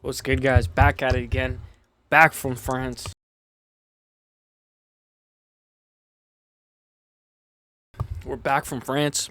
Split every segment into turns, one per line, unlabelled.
What's good, guys? Back at it again. Back from France. We're back from France.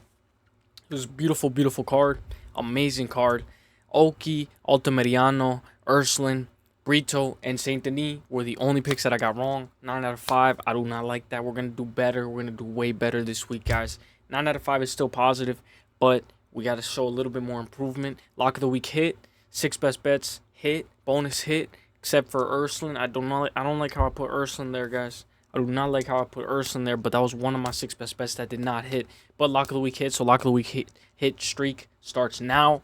It was a beautiful, beautiful card. Amazing card. Oki, Altamirano, Ursuline, Brito, and Saint Denis were the only picks that I got wrong. 9 out of 5. I do not like that. We're going to do better. We're going to do way better this week, guys. 9 out of 5 is still positive, but we got to show a little bit more improvement. Lock of the week hit. 6 best bets hit. Bonus hit. Except for Ursuline. I don't like how I put Ursuline there, guys. I do not like how I put Ursuline there, but that was one of my 6 best bets that did not hit. But lock of the week hit, so lock of the week hit streak starts now.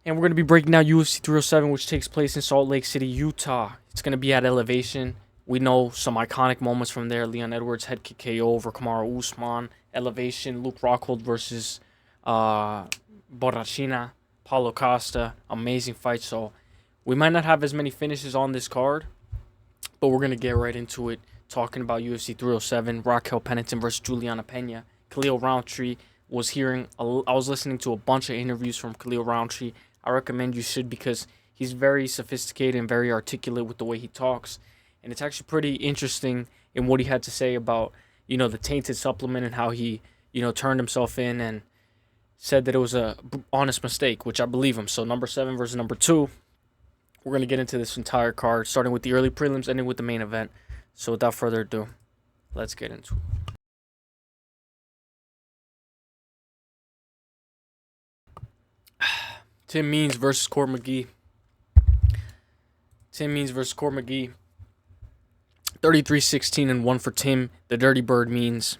And we're going to be breaking down UFC 307, which takes place in Salt Lake City, Utah. It's going to be at Elevation. We know some iconic moments from there. Leon Edwards head kick KO over Kamaru Usman. Elevation, Luke Rockhold versus Borrachina. Paulo Costa. Amazing fight. So we might not have as many finishes on this card, but we're going to get right into it. Talking about UFC 307, Raquel Pennington versus Juliana Pena. Khalil Rountree I was listening to a bunch of interviews from Khalil Rountree. I recommend you should, because he's very sophisticated and very articulate with the way he talks. And it's actually pretty interesting in what he had to say about, the tainted supplement and how he, turned himself in and said that it was a honest mistake, which I believe him. So number 7 versus number 2. We're going to get into this entire card, starting with the early prelims, ending with the main event. So without further ado, let's get into it. Tim Means versus Court McGee. Tim Means versus Court McGee. 33-16-1 for Tim, the Dirty Bird Means,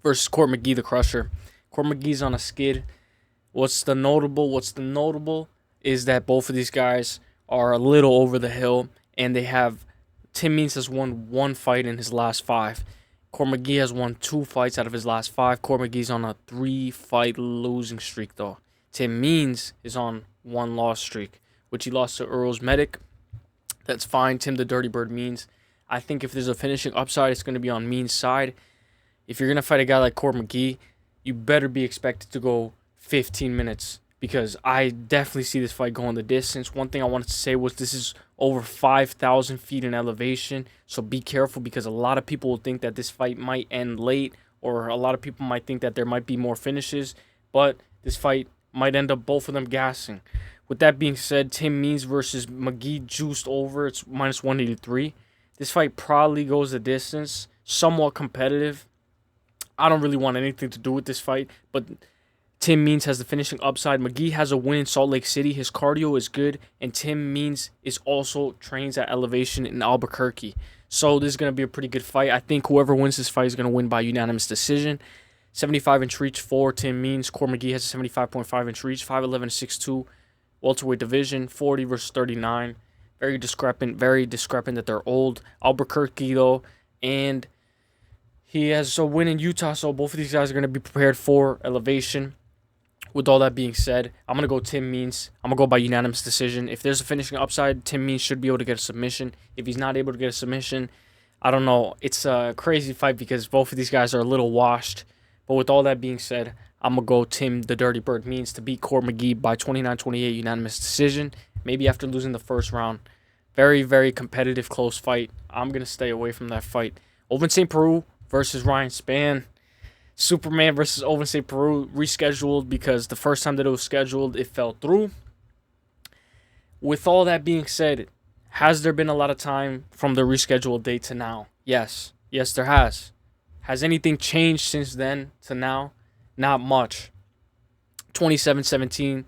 versus Court McGee, the Crusher. Court McGee's on a skid. What's the notable is that both of these guys are a little over the hill, and Tim Means has won 1 fight in his last 5. Court McGee has won 2 fights out of his last 5. Court McGee's on a 3-fight losing streak, though. Tim Means is on 1 loss streak, which he lost to Earl's Medic. That's fine. Tim the Dirty Bird Means. I think if there's a finishing upside, it's going to be on Means' side. If you're going to fight a guy like Court McGee, you better be expected to go 15 minutes, because I definitely see this fight going the distance. One thing I wanted to say was this is over 5,000 feet in elevation, so be careful, because a lot of people will think that this fight might end late, or a lot of people might think that there might be more finishes, but this fight might end up both of them gassing. With that being said, Tim Means versus McGee juiced over. It's minus 183. This fight probably goes the distance, somewhat competitive. I don't really want anything to do with this fight, but Tim Means has the finishing upside. McGee has a win in Salt Lake City. His cardio is good, and Tim Means is also trains at Elevation in Albuquerque. So this is going to be a pretty good fight. I think whoever wins this fight is going to win by unanimous decision. 75-inch reach for Tim Means. Court McGee has a 75.5-inch reach. 5'11" 6'2", welterweight division. 40 versus 39. Very discrepant that they're old. Albuquerque, though, and he has a win in Utah, so both of these guys are going to be prepared for Elevation. With all that being said, I'm going to go Tim Means. I'm going to go by unanimous decision. If there's a finishing upside, Tim Means should be able to get a submission. If he's not able to get a submission, I don't know. It's a crazy fight because both of these guys are a little washed. But with all that being said, I'm going to go Tim the Dirty Bird Means to beat Court McGee by 29-28 unanimous decision. Maybe after losing the first round. Very, very competitive, close fight. I'm going to stay away from that fight. Ovince Preux versus Ryan Spann. Superman versus Ovince Preux rescheduled because the first time that it was scheduled, it fell through. With all that being said, has there been a lot of time from the rescheduled date to now? Yes. Yes, there has. Has anything changed since then to now? Not much. 27-17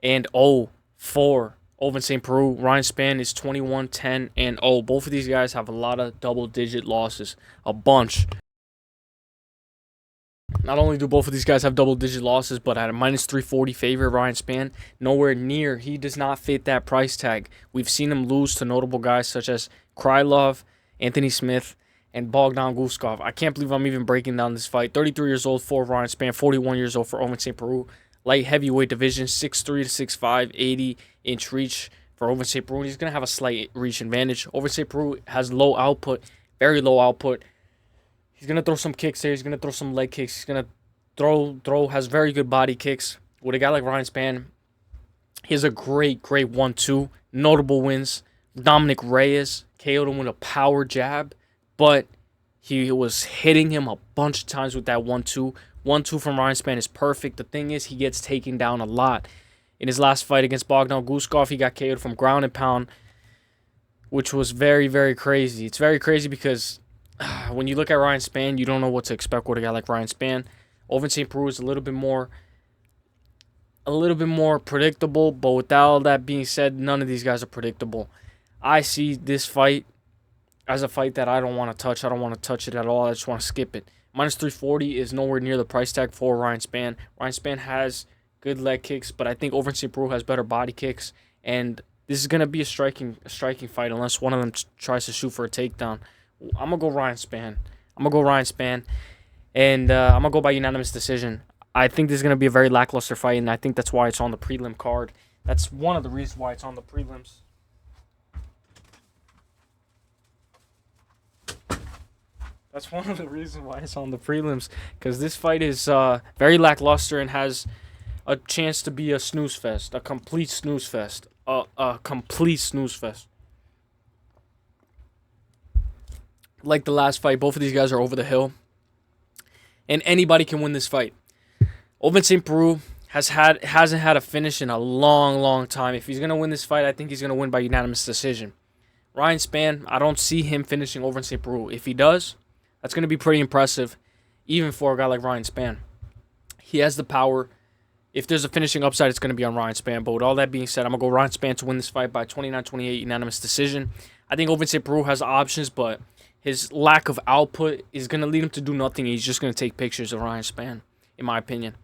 and 0 for Ovince Preux. Ryan Spann is 21-10 and 0. Both of these guys have a lot of double-digit losses. A bunch. Not only do both of these guys have double-digit losses, but at a minus 340 favorite, Ryan Spann, nowhere near. He does not fit that price tag. We've seen him lose to notable guys such as Krylov, Anthony Smith, and Bogdan Guskov. I can't believe I'm even breaking down this fight. 33 years old for Ryan Spann, 41 years old for Ovince Preux. Light heavyweight division, 6'3 to 6'5, 80-inch reach for Ovince Preux. He's going to have a slight reach advantage. Ovince Preux has low output, very low output. He's going to throw some kicks there. He's going to throw some leg kicks. He's going to throw, has very good body kicks. With a guy like Ryan Spann, He has a great 1-2. Notable wins. Dominic Reyes KO'd him with a power jab, but he was hitting him a bunch of times with that 1-2. 1-2 from Ryan Spann is perfect. The thing is, he gets taken down a lot. In his last fight against Bogdan Guskov, he got KO'd from ground and pound, which was very, very crazy. It's very crazy because when you look at Ryan Spann, you don't know what to expect with a guy like Ryan Spann. Ovince Preux is a little bit more predictable, but with all that being said, none of these guys are predictable. I see this fight as a fight that I don't want to touch. I don't want to touch it at all. I just want to skip it. Minus 340 is nowhere near the price tag for Ryan Spann. Ryan Spann has good leg kicks, but I think Ovince Preux has better body kicks, and this is gonna be a striking fight unless one of them tries to shoot for a takedown. I'm gonna go Ryan Spann. And I'm gonna go by unanimous decision. I think this is gonna be a very lackluster fight, and I think that's why it's on the prelim card. That's one of the reasons why it's on the prelims. That's one of the reasons why it's on the prelims, because this fight is very lackluster and has a chance to be a snooze fest, a complete snooze fest, a complete snooze fest. Like the last fight, both of these guys are over the hill, and anybody can win this fight. Ovince Preux hasn't had a finish in a long time. If he's gonna win this fight, I think he's gonna win by unanimous decision. Ryan Spann, I don't see him finishing Ovince Preux. If he does, that's going to be pretty impressive, even for a guy like Ryan Spann. He has the power. If there's a finishing upside, it's going to be on Ryan Spann. But with all that being said, I'm going to go Ryan Spann to win this fight by 29-28 unanimous decision. I think Ovince Preux has options, but his lack of output is going to lead him to do nothing. He's just going to take pictures of Ryan Spann, in my opinion.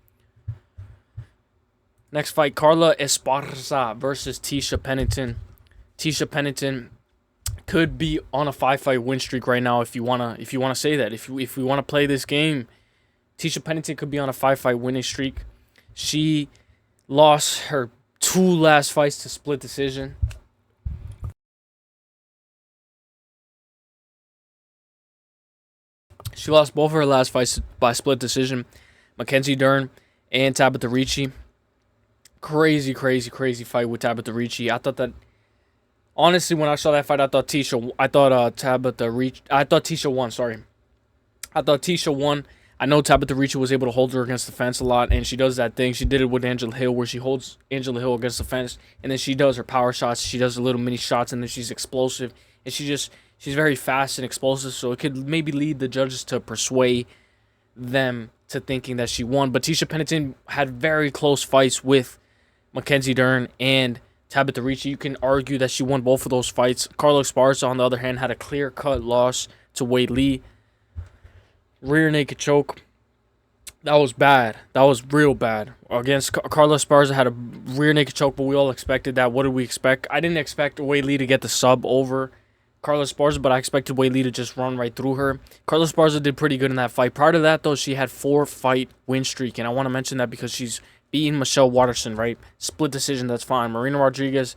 Next fight, Carla Esparza versus Tecia Pennington. Tecia Pennington could be on a 5-fight win streak right now if you wanna say that. If we wanna play this game, Tecia Pennington could be on a 5-fight winning streak. She lost her 2 last fights to split decision. She lost both of her last fights by split decision. Mackenzie Dern and Tabitha Ricci. Crazy fight with Tabitha Ricci. I thought that, honestly, when I saw that fight, I thought Tecia won. Sorry, I thought Tecia won. I know Tabitha Ricci was able to hold her against the fence a lot, and she does that thing. She did it with Angela Hill, where she holds Angela Hill against the fence, and then she does her power shots. She does her little mini shots, and then she's explosive, and she's very fast and explosive. So it could maybe lead the judges to persuade them to thinking that she won. But Tecia Pennington had very close fights with Mackenzie Dern and Tabitha Ricci. You can argue that she won both of those fights. Carla Esparza, on the other hand, had a clear-cut loss to Wei Lee. Rear naked choke. That was bad. That was real bad. Against Carla Esparza had a rear naked choke, but we all expected that. What did we expect? I didn't expect Wei Lee to get the sub over Carla Esparza, but I expected Wei Lee to just run right through her. Carla Esparza did pretty good in that fight. Prior to that, though, she had 4-fight win streak, and I want to mention that because she's beating Michelle Waterson, right? Split decision, that's fine. Marina Rodriguez,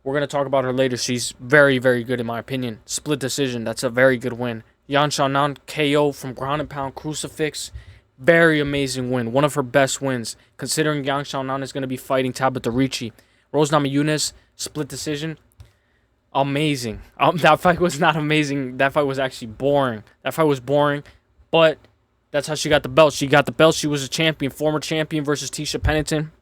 we're going to talk about her later. She's very good in my opinion. Split decision, that's a very good win. Yan Xiaonan KO from ground and pound crucifix. Very amazing win. One of her best wins, considering Yang Xiaonan is going to be fighting Tabitha Ricci. Rose Namajunas, split decision. Amazing. That fight was not amazing. That fight was actually boring. But that's how she got the belt. She was a champion, former champion versus Tecia Pennington.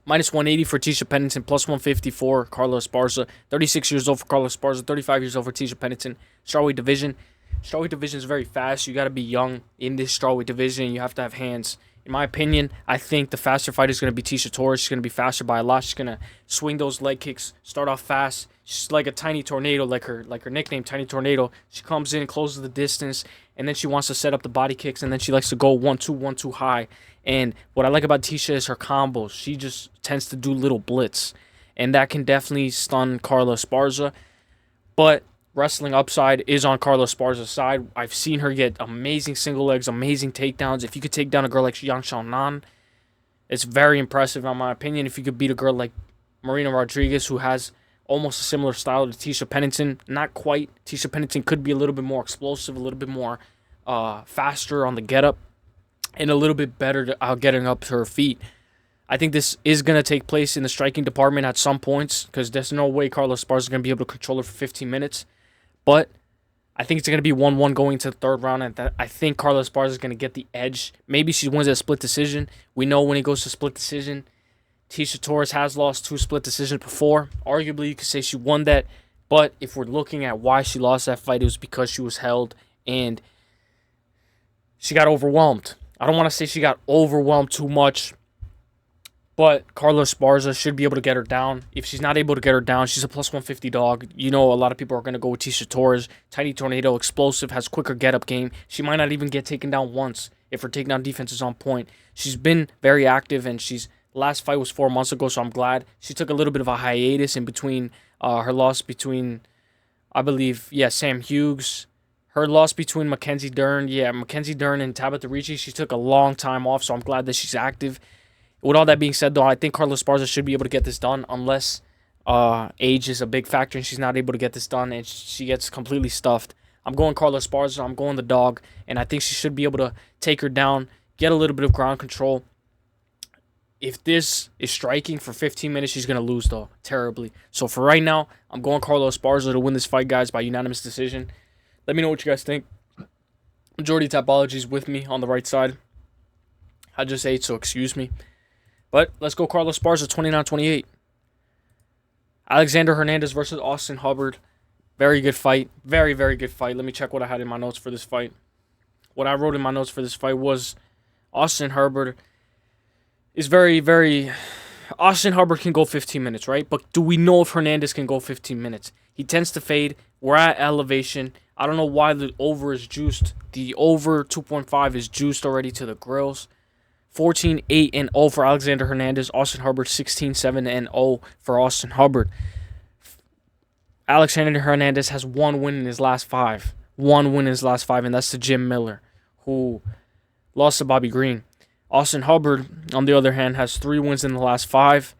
Minus 180 for Tecia Pennington, plus 150 for Carla Esparza. 36 years old for Carla Esparza, 35 years old for Tecia Pennington. Strawweight division. Strawweight division is very fast. You got to be young in this strawweight division. You have to have hands. In my opinion, I think the faster fighter is going to be Tecia Torres. She's going to be faster by a lot. She's going to swing those leg kicks, start off fast. She's like a tiny tornado, like her nickname, Tiny Tornado. She comes in, closes the distance, and then she wants to set up the body kicks, and then she likes to go 1-2, 1-2 high. And what I like about Tecia is her combos. She just tends to do little blitz, and that can definitely stun Carla Esparza. But wrestling upside is on Carla Esparza's side. I've seen her get amazing single legs, amazing takedowns. If you could take down a girl like Yang Xiaonan, it's very impressive in my opinion. If you could beat a girl like Marina Rodriguez, who has almost a similar style to Tecia Pennington, not quite. Tecia Pennington could be a little bit more explosive, a little bit more faster on the get-up, and a little bit better getting up to her feet. I think this is going to take place in the striking department at some points because there's no way Carla Esparza is going to be able to control her for 15 minutes. But I think it's going to be 1-1 going to the third round, and I think Carla Esparza is going to get the edge. Maybe she wins a split decision. We know when it goes to split decision, Tecia Torres has lost 2 split decisions before. Arguably, you could say she won that. But if we're looking at why she lost that fight, it was because she was held and she got overwhelmed. I don't want to say she got overwhelmed too much, but Carla Esparza should be able to get her down. If she's not able to get her down, she's a plus 150 dog. You know, a lot of people are going to go with Tecia Torres. Tiny tornado, explosive, has quicker get-up game. She might not even get taken down once if her takedown defense is on point. She's been very active, and last fight was 4 months ago, so I'm glad. She took a little bit of a hiatus in between her loss between, I believe, Sam Hughes. Her loss between Mackenzie Dern and Tabitha Ricci. She took a long time off, so I'm glad that she's active. With all that being said, though, I think Carla Esparza should be able to get this done unless age is a big factor and she's not able to get this done and she gets completely stuffed. I'm going Carla Esparza. I'm going the dog, and I think she should be able to take her down, get a little bit of ground control. If this is striking for 15 minutes, she's going to lose, though, terribly. So for right now, I'm going Carla Esparza to win this fight, guys, by unanimous decision. Let me know what you guys think. Majority Tapology is with me on the right side. I just ate, so excuse me. But let's go Carla Esparza, 29-28. Alexander Hernandez versus Austin Hubbard. Very good fight. Very, very good fight. Let me check what I had in my notes for this fight. What I wrote in my notes for this fight was Austin Hubbard is very, very... Austin Hubbard can go 15 minutes, right? But do we know if Hernandez can go 15 minutes? He tends to fade. We're at elevation. I don't know why the over is juiced. The over 2.5 is juiced already to the grills. 14-8-0 for Alexander Hernandez. Austin Hubbard 16-7-0 for Austin Hubbard. Alexander Hernandez has 1 win in his last 5. 1 win in his last 5, and that's to Jim Miller, who lost to Bobby Green. Austin Hubbard, on the other hand, has 3 wins in the last 5.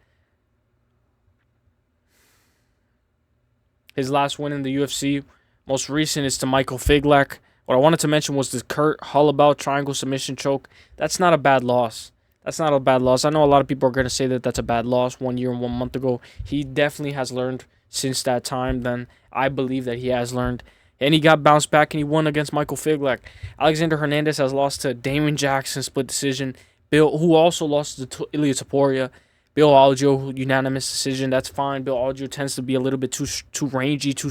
His last win in the UFC, most recent, is to Michael Figlak. What I wanted to mention was the Kurt Hollabaugh triangle submission choke. That's not a bad loss. That's not a bad loss. I know a lot of people are going to say that that's a bad loss 1 year and 1 month ago. He definitely has learned since that time. Then I believe that he has learned. And he got bounced back and he won against Michael Figlak. Alexander Hernandez has lost to Damon Jackson, split decision. Bill, who also lost to Ilia Topuria. Bill Algeo, unanimous decision. That's fine. Bill Algeo tends to be a little bit too rangy, too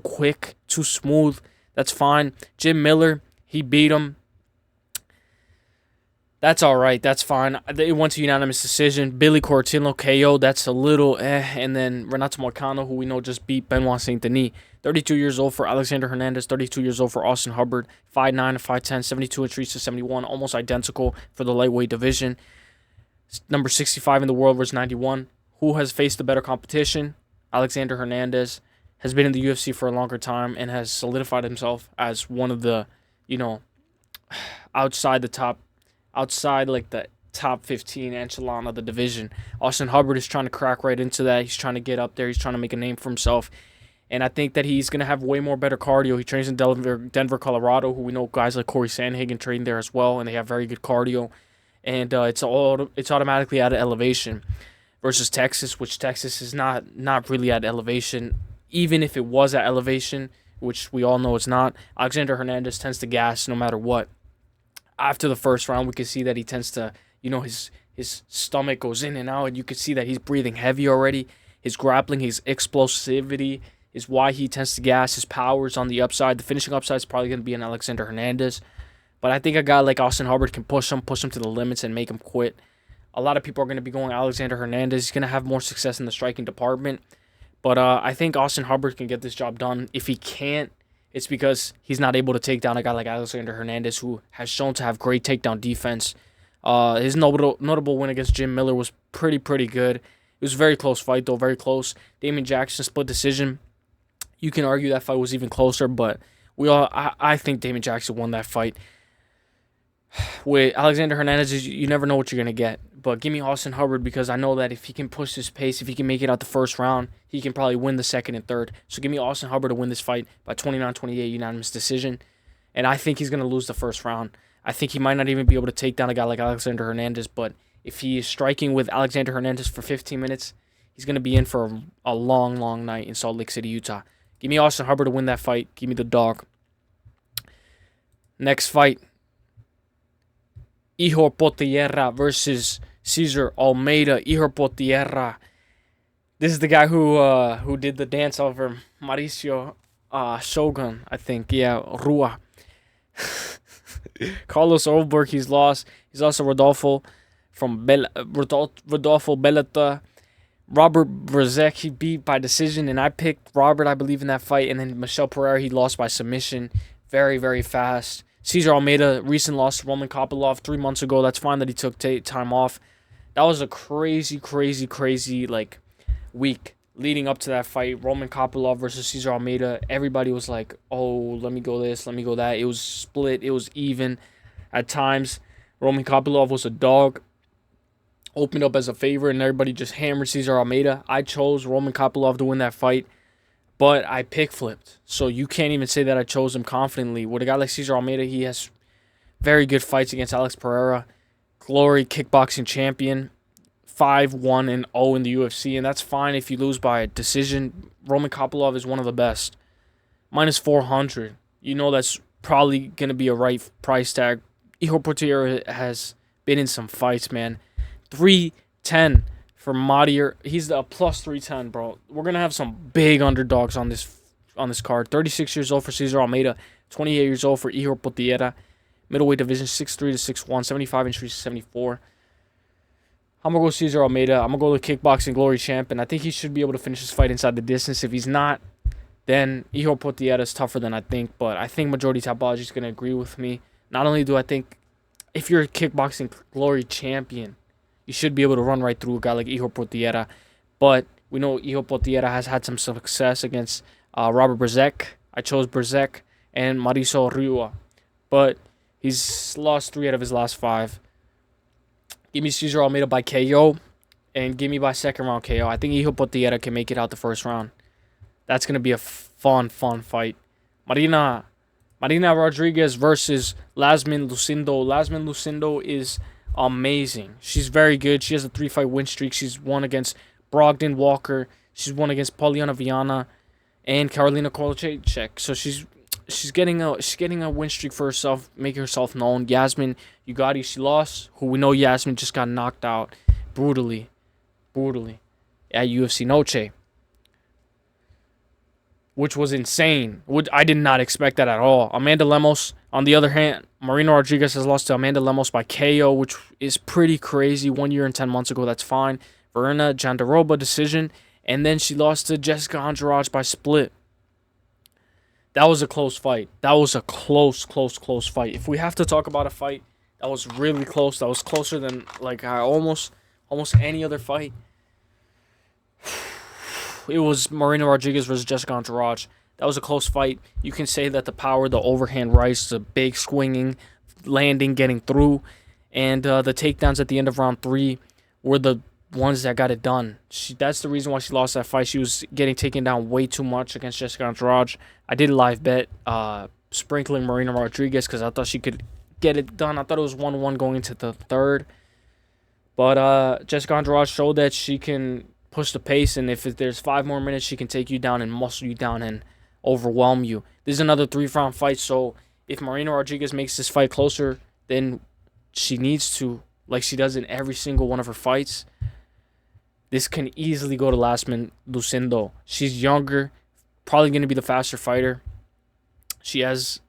quick, too smooth. That's fine. Jim Miller, he beat him. That's all right. That's fine. It went to unanimous decision. Billy Cortillo, KO. That's a little And then Renato Moicano, who we know just beat Benoit Saint Denis. 32 years old for Alexander Hernandez. 32 years old for Austin Hubbard. 5'9" to 5'10", 72 inches to 71. Almost identical for the lightweight division. Number 65 in the world versus 91. Who has faced the better competition? Alexander Hernandez has been in the UFC for a longer time and has solidified himself as one of the, outside like the top 15 echelon of the division. Austin Hubbard is trying to crack right into that. He's trying to get up there. He's trying to make a name for himself. And I think that he's going to have way more better cardio. He trains in Denver, Colorado, who we know guys like Corey Sandhagen train there as well, and they have very good cardio. And it's automatically at elevation versus Texas, which Texas is not really at elevation. Even if it was at elevation, which we all know it's not, Alexander Hernandez tends to gas no matter what. After the first round, we can see that he tends to, his stomach goes in and out, and you can see that he's breathing heavy already. His grappling, his explosivity is why he tends to gas. His power is on the upside. The finishing upside is probably going to be an Alexander Hernandez. But I think a guy like Austin Hubbard can push him to the limits and make him quit. A lot of people are going to be going Alexander Hernandez. He's going to have more success in the striking department. But I think Austin Hubbard can get this job done. If he can't, it's because he's not able to take down a guy like Alexander Hernandez, who has shown to have great takedown defense. His notable win against Jim Miller was pretty good. It was a very close fight, though, very close. Damon Jackson split decision. You can argue that fight was even closer, but I think Damon Jackson won that fight. With Alexander Hernandez, you never know what you're going to get. But give me Austin Hubbard, because I know that if he can push his pace, if he can make it out the first round, he can probably win the second and third. So give me Austin Hubbard to win this fight by 29-28 unanimous decision. And I think he's going to lose the first round. I think he might not even be able to take down a guy like Alexander Hernandez, but If he is striking with Alexander Hernandez for 15 minutes, he's going to be in for a long, long night in Salt Lake City, Utah. Give me Austin Hubbard to win that fight. Give me the dog. Next fight. Ihor Potieria versus César Almeida. Ihor Potieria. This is the guy who did the dance over Mauricio Shogun, I think. Yeah, Rua. Carlos Olberg, he's lost. He's also Rodolfo Bellata. Robert Brzezek, he beat by decision, and I picked Robert, I believe, in that fight. And then Michel Pereira, he lost by submission. Very, very fast. César Almeida, recent loss to Roman Kopylov 3 months ago. That's fine that he took time off. That was a crazy, week leading up to that fight. Roman Kopylov versus César Almeida. Everybody was like, oh, let me go this, let me go that. It was split. It was even at times. Roman Kopylov was a dog. Opened up as a favorite, and everybody just hammered César Almeida. I chose Roman Kopylov to win that fight, but I pick flipped. So you can't even say that I chose him confidently. With a guy like César Almeida, he has very good fights against Alex Pereira. Glory kickboxing champion. 5-1-0 in the UFC, and that's fine if you lose by a decision. Roman Kopylov is one of the best. Minus 400. You know that's probably going to be a right price tag. Ihor Potieria has been in some fights, man. 310 for Madier. He's a plus 310, bro. We're gonna have some big underdogs on this card. 36 years old for César Almeida. 28 years old for Ihor Potieria. Middleweight division 6'3 to 6'1. 75 inches to 74. I'm gonna go César Almeida. I'm gonna go the kickboxing glory champ, and I think he should be able to finish this fight inside the distance. If he's not, then Ihor Potieria is tougher than I think. But I think majority topology is gonna agree with me. Not only do I think if you're a kickboxing glory champion, you should be able to run right through a guy like Ihor Potieria. But we know Ihor Potieria has had some success against Robert Brzezek. I chose Brzezek and Mauricio Rua. But he's lost 3 out of his last 5. Give me César Almeida by KO. And give me by second round KO. I think Ihor Potieria can make it out the first round. That's going to be a fun fight. Marina Rodriguez versus Iasmin Lucindo. Iasmin Lucindo is amazing. She's very good. She has a 3-fight win streak. She's won against Brogdon Walker. She's won against Poliana Viana and Karolina Kowalczyk. So she's getting a win streak for herself, making herself known. Iasmin, you got it. She lost. Who we know Iasmin just got knocked out brutally at UFC Noche, which was insane. I did not expect that at all. Amanda Lemos, on the other hand, Marina Rodriguez has lost to Amanda Lemos by KO, which is pretty crazy. 1 year and 10 months ago, that's fine. Verena Jandaroba decision, and then she lost to Jessica Andrade by split. That was a close fight. That was a close fight. If we have to talk about a fight that was really close, that was closer than almost any other fight, it was Marina Rodriguez versus Jessica Andrade. That was a close fight. You can say that the power, the overhand rights, the big swinging, landing, getting through, and the takedowns at the end of round 3 were the ones that got it done. That's the reason why she lost that fight. She was getting taken down way too much against Jessica Andrade. I did a live bet sprinkling Marina Rodriguez because I thought she could get it done. I thought it was 1-1 going into the third. But Jessica Andrade showed that she can push the pace, and if there's 5 more minutes, she can take you down and muscle you down and overwhelm you. This is another 3-round fight, so if Marina Rodriguez makes this fight closer than she needs to, like she does in every single one of her fights, this can easily go to Iasmin Lucindo. She's younger, probably going to be the faster fighter. She has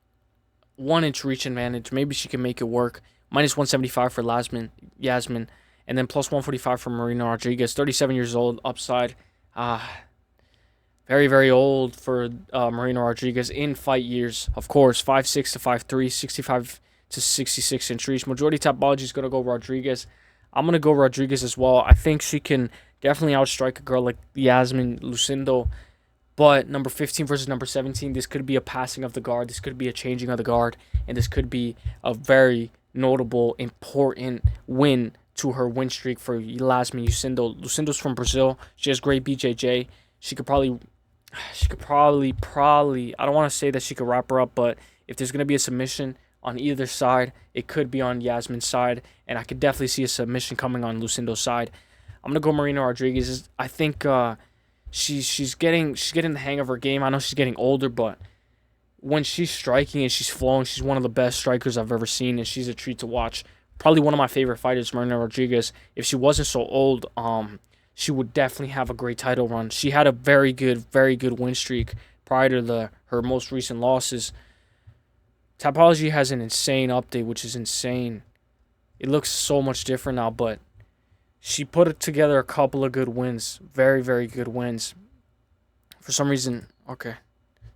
1-inch reach advantage. Maybe she can make it work. Minus 175 for Iasmin, and then plus 145 for Marina Rodriguez. 37 years old, upside. Very, very old for Marina Rodriguez in fight years. Of course, 5'6 to 5'3, 65 to 66 inch reach. Majority topology is going to go Rodriguez. I'm going to go Rodriguez as well. I think she can definitely outstrike a girl like Iasmin Lucindo. But number 15 versus number 17, this could be a passing of the guard. This could be a changing of the guard. And this could be a very notable, important win to her win streak for Iasmin Lucindo. Lucindo's from Brazil. She has great BJJ. She could probably, I don't want to say that she could wrap her up, but if there's going to be a submission, on either side. It could be on Iasmin's side, and I could definitely see a submission coming on Lucindo's side. I'm gonna go Marina Rodriguez. I think she's getting the hang of her game. I know she's getting older, but when she's striking and she's flowing, she's one of the best strikers I've ever seen, and she's a treat to watch. Probably one of my favorite fighters, Marina Rodriguez. If she wasn't so old, she would definitely have a great title run. She had a very good win streak prior to her most recent losses. Tapology has an insane update, which is insane. It looks so much different now, but she put together a couple of good wins. Very, very good wins. For some reason, okay.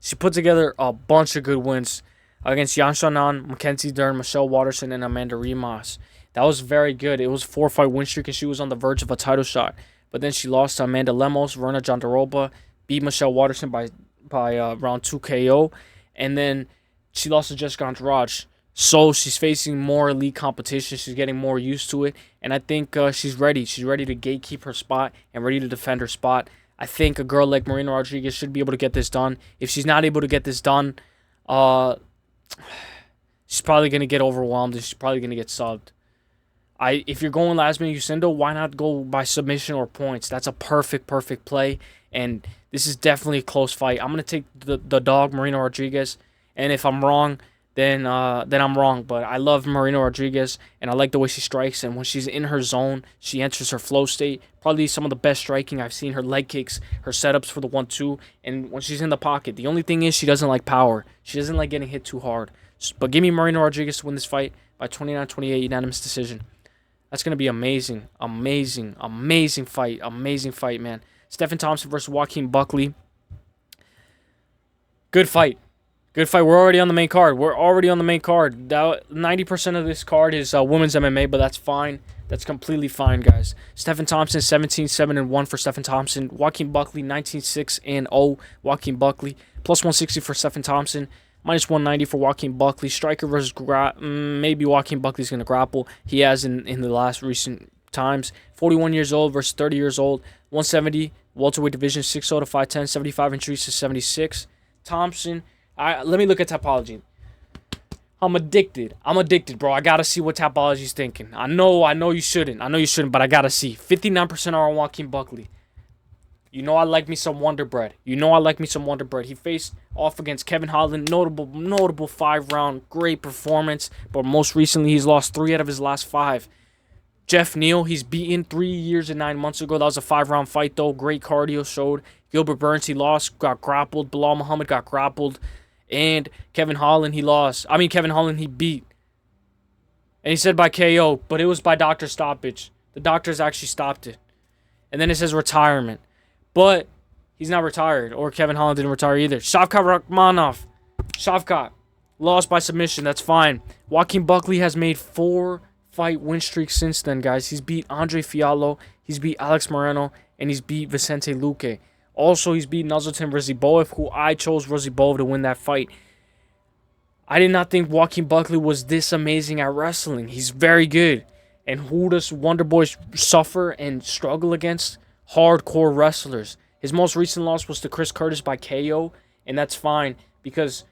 She put together a bunch of good wins against Yan Shannon, Mackenzie Dern, Michelle Watterson, and Amanda Rimas. That was very good. It was a 4-fight win streak, and she was on the verge of a title shot. But then she lost to Amanda Lemos, Verna Jandaroba, beat Michelle Watterson by round 2 KO, and then she lost to Jessica Andrade. So she's facing more elite competition. She's getting more used to it, and I think she's ready. She's ready to gatekeep her spot and ready to defend her spot. I think a girl like Marina Rodriguez should be able to get this done. If she's not able to get this done, she's probably going to get overwhelmed and she's probably going to get subbed. If you're going last minute Lucindo, why not go by submission or points? That's a perfect play, and this is definitely a close fight. I'm going to take the dog, Marina Rodriguez, and if I'm wrong, then I'm wrong. But I love Marina Rodriguez, and I like the way she strikes, and when she's in her zone, she enters her flow state. Probably some of the best striking I've seen. Her leg kicks, her setups for the 1-2, and when she's in the pocket. The only thing is she doesn't like power. She doesn't like getting hit too hard. But give me Marina Rodriguez to win this fight by 29-28 unanimous decision. That's going to be amazing. Amazing fight, man. Stephen Thompson versus Joaquin Buckley. Good fight. We're already on the main card. 90% of this card is women's MMA, but that's fine. That's completely fine, guys. Stephen Thompson, 17-7-1 for Stephen Thompson. Joaquin Buckley, 19-6-0. Joaquin Buckley, plus 160 for Stephen Thompson. Minus 190 for Joaquin Buckley. Striker versus maybe Joaquin Buckley's going to grapple. He has in the last recent times. 41 years old versus 30 years old. 170, welterweight division, 6'0 to 5'10, 75 inches to 76. Thompson, let me look at Tapology. I'm addicted, bro. I got to see what Tapology's thinking. I know you shouldn't, but I got to see. 59% are on Joaquin Buckley. You know I like me some Wonder Bread. He faced off against Kevin Holland. Notable 5-round, great performance. But most recently, he's lost 3 out of his last 5. Jeff Neal, he's beaten 3 years and 9 months ago. That was a 5-round fight, though. Great cardio showed. Gilbert Burns, he lost, got grappled. Bilal Muhammad got grappled. And Kevin Holland, he beat. And he said by KO, but it was by doctor stoppage. The doctors actually stopped it. And then it says retirement. But he's not retired, or Kevin Holland didn't retire either. Shavkat Rakhmonov, lost by submission. That's fine. Joaquin Buckley has made 4-fight win streaks since then, guys. He's beat Andre Fiallo, he's beat Alex Moreno, and he's beat Vicente Luque. Also, he's beat Nazartin Raziboev, who I chose Raziboev to win that fight. I did not think Joaquin Buckley was this amazing at wrestling. He's very good. And who does Wonder Boy suffer and struggle against? Hardcore wrestlers. His most recent loss was to Chris Curtis by KO, and that's fine because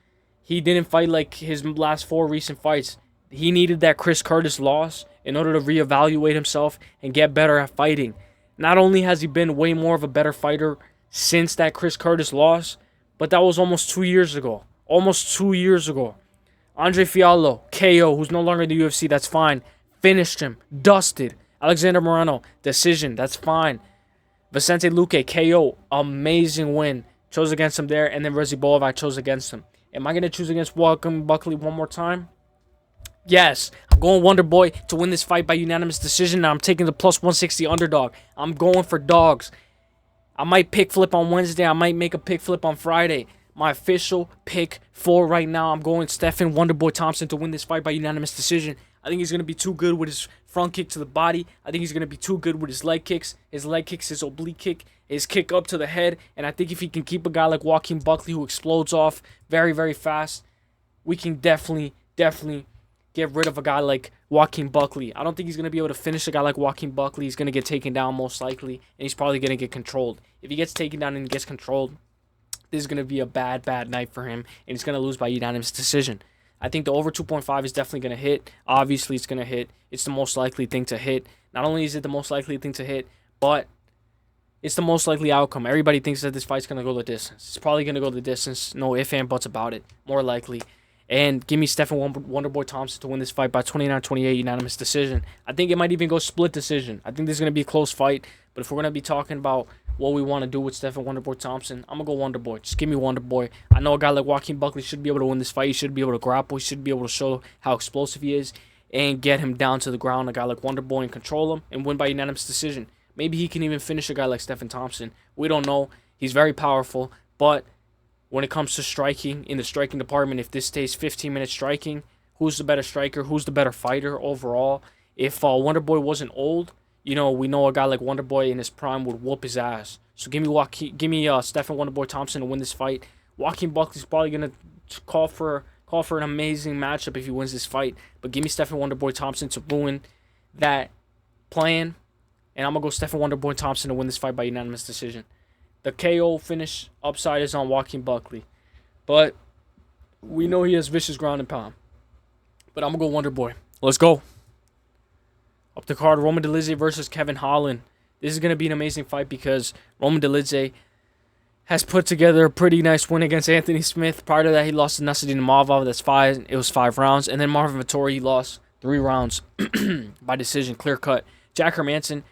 he didn't fight like his last 4 recent fights. He needed that Chris Curtis loss in order to reevaluate himself and get better at fighting. Not only has he been way more of a better fighter since that Chris Curtis loss, but that was almost 2 years ago. Andre Fiallo, KO, who's no longer in the UFC, that's fine. Finished him, dusted. Alexander Moreno, decision, that's fine. Vicente Luque, KO, amazing win. Chose against him there, and then Raziboev, I chose against him. Am I going to choose against Joaquin Buckley one more time? Yes. I'm going Wonder Boy to win this fight by unanimous decision. Now I'm taking the plus 160 underdog. I'm going for dogs. I might pick flip on Wednesday. I might make a pick flip on Friday. My official pick for right now, I'm going Stephen Wonderboy Thompson to win this fight by unanimous decision. I think he's going to be too good with his front kick to the body. I think he's going to be too good with his leg kicks. His oblique kick, his kick up to the head. And I think if he can keep a guy like Joaquin Buckley who explodes off very, very fast, we can definitely get rid of a guy like Joaquin Buckley. I don't think he's going to be able to finish a guy like Joaquin Buckley. He's going to get taken down most likely, and he's probably going to get controlled. If he gets taken down and gets controlled, this is going to be a bad night for him, and he's going to lose by unanimous decision. I think the over 2.5 is definitely going to hit. Obviously, it's going to hit. It's the most likely thing to hit. Not only is it the most likely thing to hit, but it's the most likely outcome. Everybody thinks that this fight's going to go the distance. It's probably going to go the distance. No ifs and buts about it. More likely. And give me Stephen Wonderboy Thompson to win this fight by 29-28 unanimous decision. I think it might even go split decision. I think this is going to be a close fight. But if we're going to be talking about what we want to do with Stephen Wonderboy Thompson, I'm going to go Wonderboy. Just give me Wonderboy. I know a guy like Joaquin Buckley should be able to win this fight. He should be able to grapple. He should be able to show how explosive he is and get him down to the ground. A guy like Wonderboy and control him and win by unanimous decision. Maybe he can even finish a guy like Stephen Thompson. We don't know. He's very powerful. But when it comes to striking, in the striking department, if this stays 15 minutes striking, who's the better striker? Who's the better fighter overall? If Wonderboy wasn't old, we know a guy like Wonderboy in his prime would whoop his ass. So give me Stephen Wonderboy Thompson to win this fight. Joaquin Buckley's probably gonna call for an amazing matchup if he wins this fight. But give me Stephen Wonderboy Thompson to ruin that plan. And I'm going to go Stephen Wonderboy Thompson to win this fight by unanimous decision. The KO finish upside is on Joaquin Buckley. But we know he has vicious ground and pound. But I'm going to go Wonderboy. Let's go. Up the card, Roman Dolidze versus Kevin Holland. This is going to be an amazing fight because Roman Dolidze has put together a pretty nice win against Anthony Smith. Prior to that, he lost to Nassourdine Imavov. It was 5 rounds. And then Marvin Vettori, he lost 3 rounds by decision, clear cut. Jack Hermanson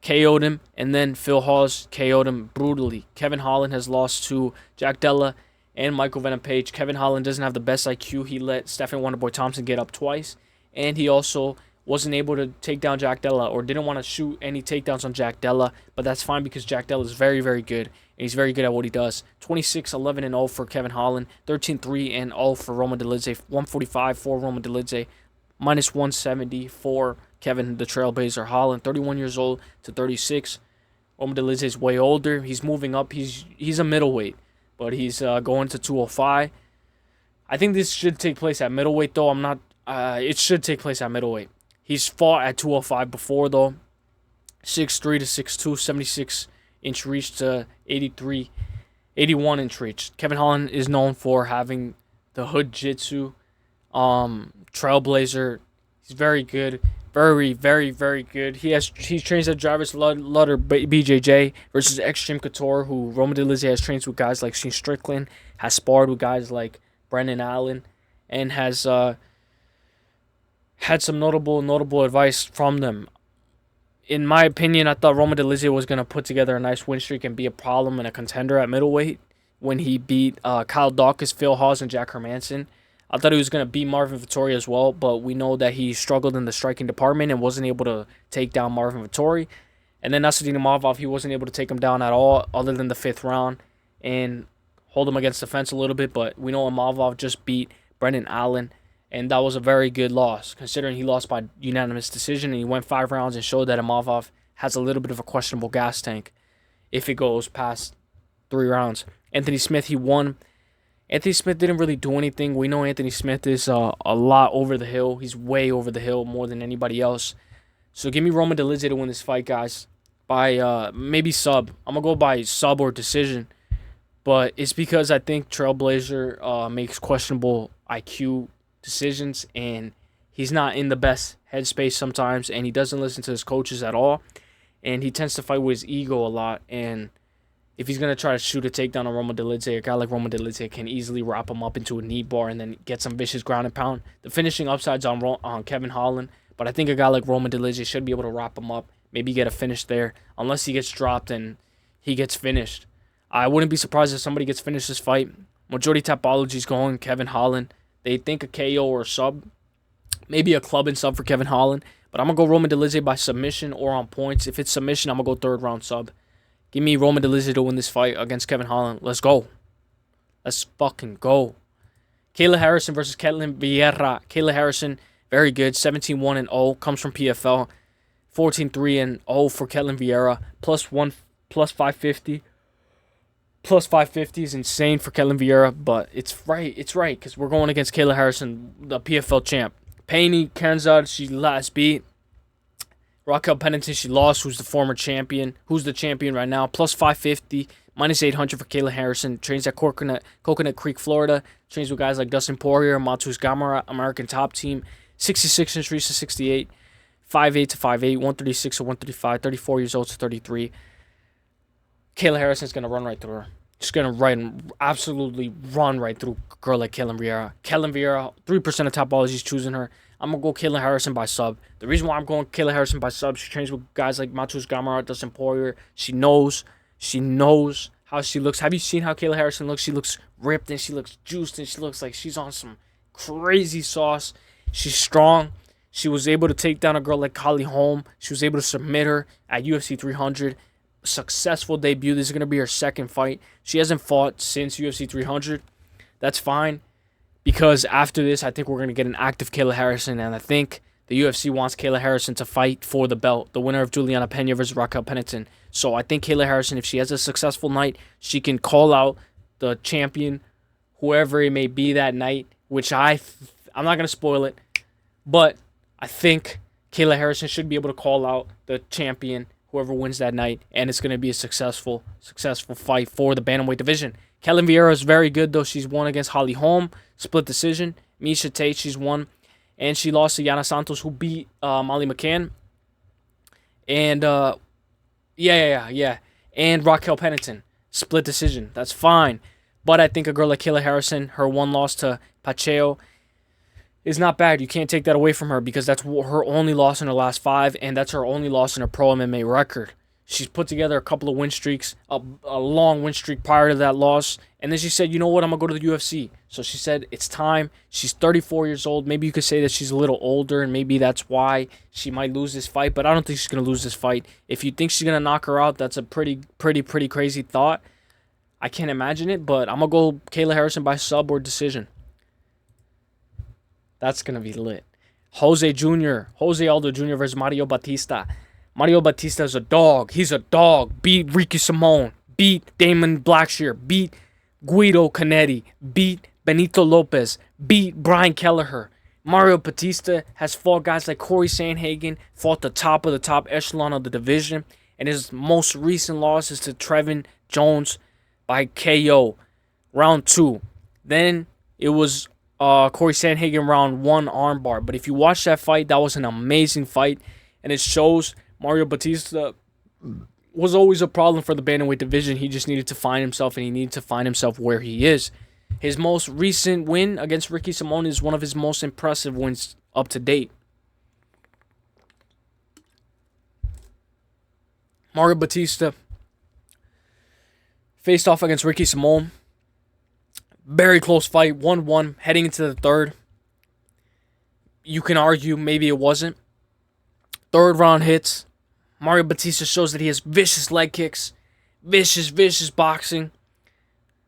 KO'd him, and then Phil Hawes KO'd him brutally. Kevin Holland has lost to Jack Della and Michael Venom Page. Kevin Holland doesn't have the best IQ. He let Stephen Wonderboy Thompson get up twice, and he also wasn't able to take down Jack Della or didn't want to shoot any takedowns on Jack Della, but that's fine because Jack Della is very, very good, and he's very good at what he does. 26-11-0 for Kevin Holland, 13-3-0 for Roman Dolidze, 145 for Roman Dolidze, minus 170 for Kevin the Trailblazer Holland, 31 years old to 36. Roman Dolidze is way older. He's moving up. He's a middleweight, but he's going to 205. I think this should take place at middleweight, though. It should take place at middleweight. He's fought at 205 before, though. 6'3 to 6'2", 76-inch reach to 81-inch reach. Kevin Holland is known for having the hood jitsu. Trailblazer. He's very good. Very, very, very good. He trains at Jarvis Lutter BJJ versus Extreme Couture, who Roman Dolidze has trained with guys like Shane Strickland, has sparred with guys like Brendan Allen, and has had some notable advice from them. In my opinion, I thought Roman Dolidze was going to put together a nice win streak and be a problem and a contender at middleweight when he beat Kyle Dawkins, Phil Hawes, and Jack Hermanson. I thought he was going to beat Marvin Vettori as well, but we know that he struggled in the striking department and wasn't able to take down Marvin Vettori. And then Nassourdine Imavov, he wasn't able to take him down at all other than the 5th round and hold him against the fence a little bit. But we know Imavov just beat Brendan Allen, and that was a very good loss considering he lost by unanimous decision and he went 5 rounds and showed that Imavov has a little bit of a questionable gas tank if it goes past 3 rounds. Anthony Smith, he won. Anthony Smith didn't really do anything. We know Anthony Smith is a lot over the hill. He's way over the hill more than anybody else. So give me Roman Dolidze to win this fight, guys. By maybe sub. I'm going to go by sub or decision. But it's because I think Trailblazer makes questionable IQ decisions. And he's not in the best headspace sometimes. And he doesn't listen to his coaches at all. And he tends to fight with his ego a lot. And if he's going to try to shoot a takedown on Roman Dolidze, a guy like Roman Dolidze can easily wrap him up into a knee bar and then get some vicious ground and pound. The finishing upside's on Kevin Holland, but I think a guy like Roman Dolidze should be able to wrap him up, maybe get a finish there, unless he gets dropped and he gets finished. I wouldn't be surprised if somebody gets finished this fight. Majority Tapology's going Kevin Holland. They think a KO or a sub, maybe a club and sub for Kevin Holland, but I'm going to go Roman Dolidze by submission or on points. If it's submission, I'm going to go 3rd round sub. Give me Roman Dolidze to win this fight against Kevin Holland. Let's go. Let's fucking go. Kayla Harrison versus Ketlen Vieira. Kayla Harrison, very good. 17-1-0. Comes from PFL. 14-3-0 for Ketlen Vieira. Plus 550. Plus 550 is insane for Ketlen Vieira, but it's right. It's right because we're going against Kayla Harrison, the PFL champ. Penny Kanzad, she last beat. Raquel Pennington, she lost, who's the former champion, who's the champion right now. Plus 550 Minus 800 for Kayla Harrison. Trains at Coconut Creek, Florida. Trains with guys like Dustin Poirier, Matus Gamera, American Top Team. 66 inch reach to 68. 5'8 to 5'8. 136 to 135. 34 years old to 33. Kayla Harrison's going to run right through her. She's going to absolutely run right through a girl like Ketlen Vieira. Ketlen Vieira, 3% of top ballers, he's choosing her. I'm going to go Kayla Harrison by sub. The reason why I'm going Kayla Harrison by sub, she trains with guys like Matus Gamera, Dustin Poirier. She knows how she looks. Have you seen how Kayla Harrison looks? She looks ripped and she looks juiced and she looks like she's on some crazy sauce. She's strong. She was able to take down a girl like Holly Holm. She was able to submit her at UFC 300. Successful debut. This is going to be her second fight. She hasn't fought since UFC 300. That's fine, because after this, I think we're going to get an active Kayla Harrison, and I think the UFC wants Kayla Harrison to fight for the belt, the winner of Juliana Pena versus Raquel Pennington. So I think Kayla Harrison, if she has a successful night, she can call out the champion, whoever it may be that night, which I'm not going to spoil it, but I think Kayla Harrison should be able to call out the champion, whoever wins that night, and it's going to be a successful fight for the bantamweight division. Ketlen Vieira is very good, though. She's won against Holly Holm, split decision. Miesha Tate, she's won, and she lost to Yana Santos, who beat Molly McCann. And, and Raquel Pennington, split decision. That's fine. But I think a girl like Kayla Harrison, her one loss to Pacheco, is not bad. You can't take that away from her, because that's her only loss in her last 5, and that's her only loss in her pro MMA record. She's put together a couple of win streaks, a long win streak prior to that loss, and then she said, you know what, I'm going to go to the UFC. So she said, it's time. She's 34 years old. Maybe you could say that she's a little older, and maybe that's why she might lose this fight, but I don't think she's going to lose this fight. If you think she's going to knock her out, that's a pretty crazy thought. I can't imagine it, but I'm going to go Kayla Harrison by sub or decision. That's going to be lit. Jose Aldo Jr. versus Mario Batista. Mario Batista is a dog. He's a dog. Beat Ricky Simon. Beat Damon Blackshear. Beat Guido Canetti. Beat Benito Lopez. Beat Brian Kelleher. Mario Batista has fought guys like Corey Sandhagen, fought the top of the top echelon of the division, and his most recent loss is to Trevin Jones by KO. Round 2. Then it was Corey Sandhagen round 1 armbar. But if you watch that fight, that was an amazing fight, and it shows Mario Batista was always a problem for the bantamweight division. He just needed to find himself, and he needed to find himself where he is. His most recent win against Ricky Simon is one of his most impressive wins up to date. Mario Batista faced off against Ricky Simon. Very close fight, 1-1, heading into the third. You can argue maybe it wasn't. Third round hits. Mario Batista shows that he has vicious leg kicks. Vicious boxing.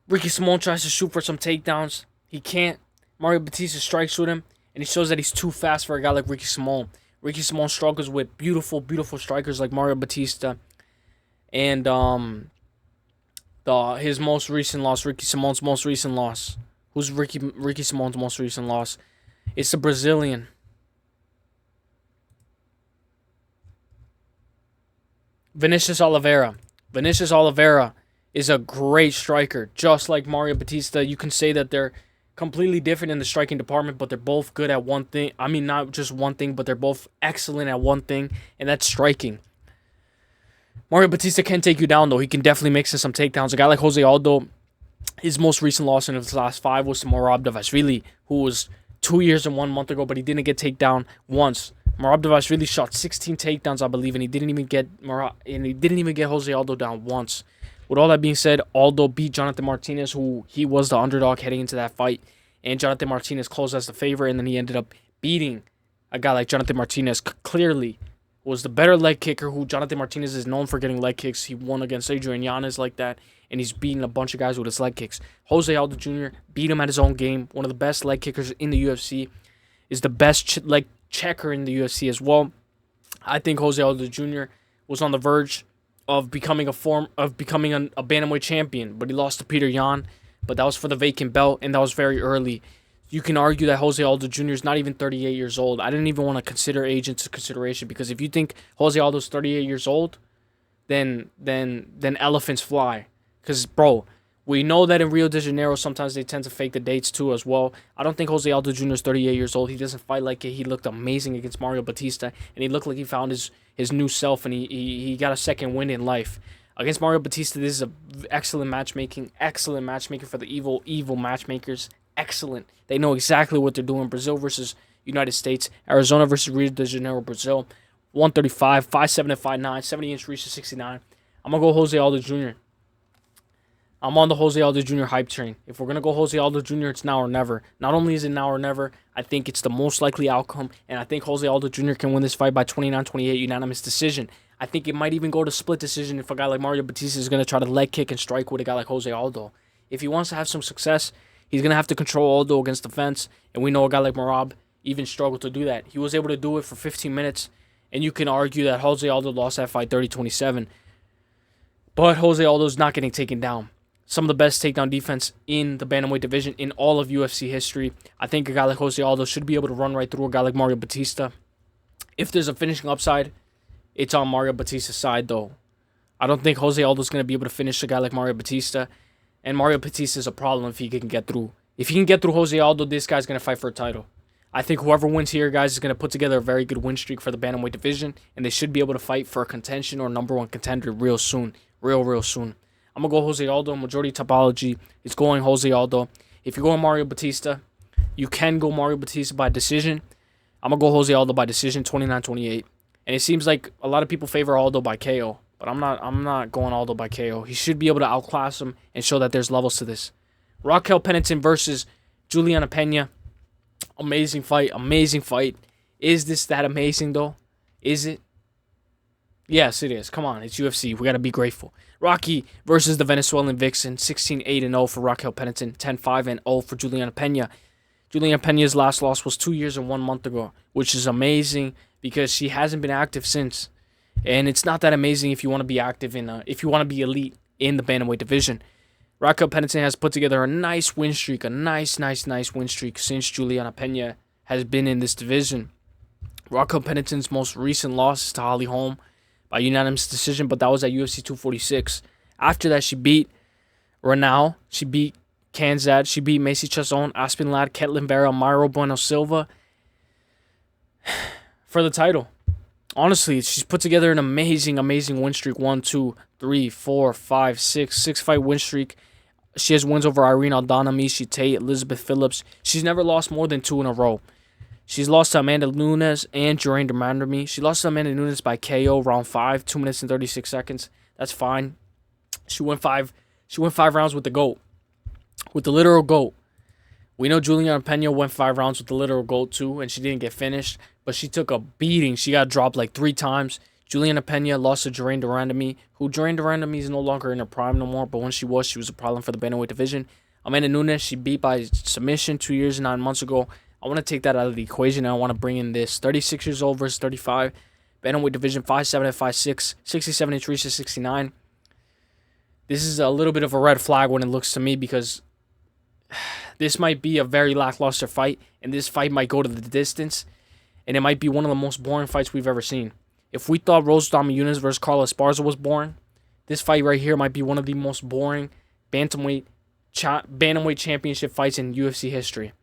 Ricky Simon tries to shoot for some takedowns. He can't. Mario Batista strikes with him, and he shows that he's too fast for a guy like Ricky Simon. Ricky Simon struggles with beautiful strikers like Mario Batista. And his most recent loss, Ricky Simon's most recent loss. Who's Ricky Simon's most recent loss? It's the Brazilian. Vinicius Oliveira. Vinicius Oliveira is a great striker, just like Mario Batista. You can say that they're completely different in the striking department, but they're both good at one thing. I mean, not just one thing, but they're both excellent at one thing, and that's striking. Mario Batista can take you down, though. He can definitely make some takedowns. A guy like Jose Aldo, his most recent loss in his last 5 was to Merab Dvalishvili, who was 2 years and 1 month ago, but he didn't get taken down once. Merab Dvalishvili shot 16 takedowns, I believe, and he didn't even get Jose Aldo down once. With all that being said, Aldo beat Jonathan Martinez, who he was the underdog heading into that fight, and Jonathan Martinez closed as the favorite, and then he ended up beating a guy like Jonathan Martinez. Clearly was the better leg kicker, who Jonathan Martinez is known for getting leg kicks. He won against Adrian Yanez like that, and he's beating a bunch of guys with his leg kicks. Jose Aldo Jr. beat him at his own game. One of the best leg kickers in the UFC. Is the best leg checker in the UFC as well. I think Jose Aldo Jr. was on the verge of becoming a bantamweight champion, but he lost to Peter Yan. But that was for the vacant belt, and that was very early. You can argue that Jose Aldo Jr. is not even 38 years old. I didn't even want to consider age into consideration, because if you think Jose Aldo's 38 years old, then elephants fly. Because, bro, we know that in Rio de Janeiro, sometimes they tend to fake the dates too as well. I don't think Jose Aldo Jr. is 38 years old. He doesn't fight like it. He looked amazing against Mario Batista, and he looked like he found his new self, and he got a second win in life. Against Mario Batista, this is a excellent matchmaking for the evil matchmakers. Excellent. They know exactly what they're doing. Brazil versus United States. Arizona versus Rio de Janeiro, Brazil. 135, 5'7" and 5'9", 70-inch reach to 69. I'm going to go Jose Aldo Jr. I'm on the Jose Aldo Jr. hype train. If we're going to go Jose Aldo Jr., it's now or never. Not only is it now or never, I think it's the most likely outcome, and I think Jose Aldo Jr. can win this fight by 29-28 unanimous decision. I think it might even go to split decision if a guy like Mario Batista is going to try to leg kick and strike with a guy like Jose Aldo. If he wants to have some success, he's going to have to control Aldo against the fence, and we know a guy like Merab even struggled to do that. He was able to do it for 15 minutes, and you can argue that Jose Aldo lost that fight 30-27, but Jose Aldo's not getting taken down. Some of the best takedown defense in the bantamweight division in all of UFC history. I think a guy like Jose Aldo should be able to run right through a guy like Mario Batista. If there's a finishing upside, it's on Mario Batista's side, though. I don't think Jose Aldo's going to be able to finish a guy like Mario Batista, and Mario Batista is a problem if he can get through. If he can get through Jose Aldo, this guy's going to fight for a title. I think whoever wins here, guys, is going to put together a very good win streak for the bantamweight division, and they should be able to fight for a contention or number one contender real soon. Real soon. I'm going to go Jose Aldo. Majority topology is going Jose Aldo. If you're going Mario Batista, you can go Mario Batista by decision. I'm going to go Jose Aldo by decision, 29-28. And it seems like a lot of people favor Aldo by KO, but I'm not going Aldo by KO. He should be able to outclass him and show that there's levels to this. Raquel Pennington versus Juliana Pena. Amazing fight. Is this that amazing, though? Is it? Yes, it is. Come on, it's UFC. We got to be grateful. Rocky versus the Venezuelan Vixen. 16-8-0 for Raquel Pennington. 10-5-0 for Juliana Pena. Juliana Pena's last loss was 2 years and 1 month ago, which is amazing because she hasn't been active since. And it's not that amazing if you want to be active if you want to be elite in the bantamweight division. Raquel Pennington has put together a nice win streak, a nice win streak since Juliana Pena has been in this division. Raquel Pennington's most recent loss is to Holly Holm by unanimous decision, but that was at UFC 246. After that, she beat Renal, she beat Kanzad, she beat Macy Chazon, Aspen Ladd, Ketlen Vera, Myro Bueno Silva for the title. Honestly, she's put together an amazing win streak. 1, 2, 3, 4, 5, 6 fight win streak. She has wins over Irene Aldana, Mishi Tate, Elizabeth Phillips. She's never lost more than 2 in a row. She's lost to Amanda Nunes and Jeraine Demandamy. She lost to Amanda Nunes by KO round 5, 2 minutes and 36 seconds. That's fine. She went 5 rounds with the GOAT. With the literal GOAT. We know Juliana Pena went 5 rounds with the literal GOAT too, and she didn't get finished. But she took a beating. She got dropped like 3 times. Juliana Pena lost to Jeraine Demandamy, who Jeraine Demandamy is no longer in her prime no more, but when she was a problem for the bantamweight division. Amanda Nunes, she beat by submission 2 years and 9 months ago. I want to take that out of the equation, and I want to bring in this 36 years old versus 35. Bantamweight division, 5'7" and 5'6", 67-inch reach to 69. This is a little bit of a red flag when it looks to me because this might be a very lackluster fight, and this fight might go to the distance, and it might be one of the most boring fights we've ever seen. If we thought Rose Namajunas versus Carla Esparza was boring, this fight right here might be one of the most boring bantamweight championship fights in UFC history.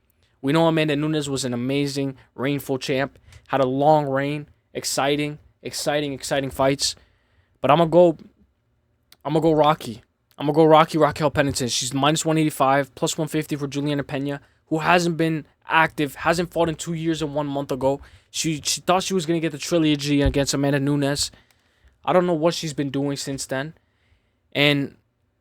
We know Amanda Nunes was an amazing, reignful champ, had a long reign, exciting fights. But I'm gonna go Rocky. Raquel Pennington. She's minus 185, plus 150 for Juliana Pena, who hasn't been active, hasn't fought in 2 years and 1 month ago. She thought she was gonna get the trilogy against Amanda Nunes. I don't know what she's been doing since then, and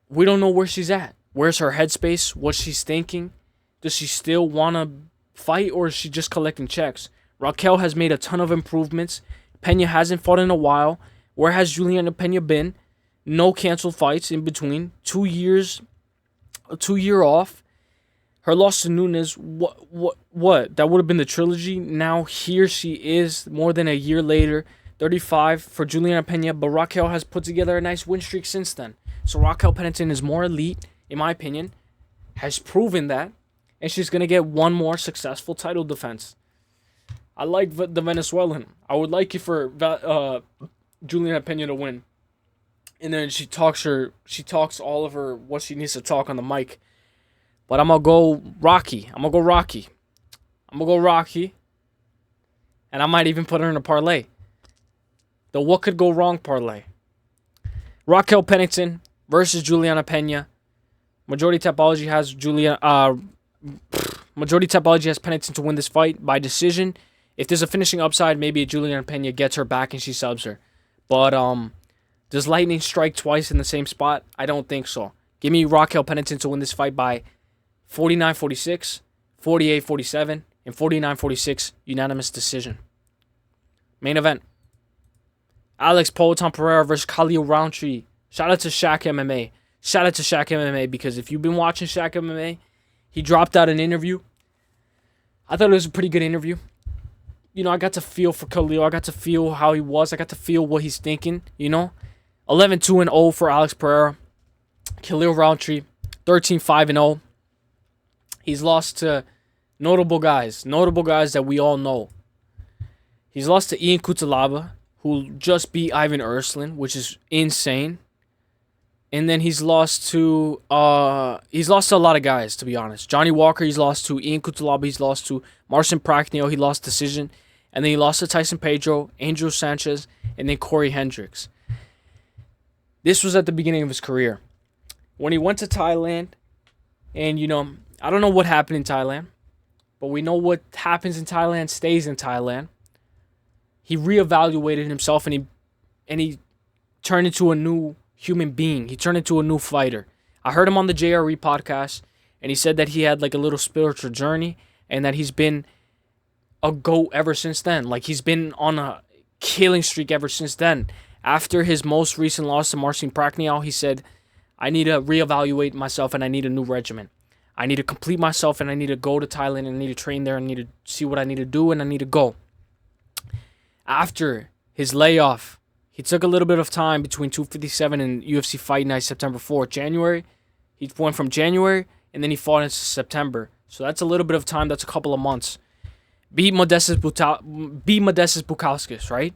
we don't know where she's at. Where's her headspace? What she's thinking? Does she still want to fight, or is she just collecting checks? Raquel has made a ton of improvements. Pena hasn't fought in a while. Where has Juliana Pena been? No canceled fights in between. 2 years, a 2-year off. Her loss to Nunes, what? That would have been the trilogy. Now here she is, more than a year later, 35 for Juliana Pena, but Raquel has put together a nice win streak since then. So Raquel Pennington is more elite, in my opinion, has proven that, and she's going to get one more successful title defense. I like the Venezuelan. I would like it for Juliana Pena to win. and then she talks all of her what she needs to talk on the mic. But I'm gonna go Rocky. And I might even put her in a parlay. The what could go wrong parlay. Raquel Pennington versus Juliana Pena. Majority Tapology has Pennington to win this fight by decision. If there's a finishing upside, maybe Juliana Pena gets her back and she subs her. But does lightning strike twice in the same spot? I don't think so. Give me Raquel Pennington to win this fight by 49-46, 48-47, and 49-46 unanimous decision. Main event. Alex Pereira versus Khalil Rountree. Shout out to Shaq MMA. Because if you've been watching Shaq MMA, he dropped out an interview. I thought it was a pretty good interview. You know, I got to feel for Khalil. I got to feel how he was. I got to feel what he's thinking, you know. 11-2-0 for Alex Pereira. Khalil Rountree, 13-5-0. He's lost to notable guys that we all know. He's lost to Ian Cutelaba, who just beat Ivan Ersland, which is insane. And then he's lost to a lot of guys, to be honest. Johnny Walker, he's lost to. Ian Cutelaba, he's lost to. Marcin Prachnio, he lost decision. And then he lost to Tyson Pedro, Angel Sanchez, and then Corey Hendricks. This was at the beginning of his career. When he went to Thailand, and, you know, I don't know what happened in Thailand, but we know what happens in Thailand stays in Thailand. He reevaluated himself, and he turned into a new human being. He turned into a new fighter. I heard him on the JRE podcast, and he said that he had like a little spiritual journey, and that he's been a GOAT ever since then. Like, he's been on a killing streak ever since then. After his most recent loss to Marcin Prachnio, he said, I need to reevaluate myself, and I need a new regimen. I need to complete myself, and I need to go to Thailand, and I need to train there, and I need to see what I need to do, and I need to go. After his layoff, he took a little bit of time between 257 and UFC Fight Night September 4th. January, he went from January, and then he fought in September. So that's a little bit of time. That's a couple of months. Beat Modestas Bukauskas, right?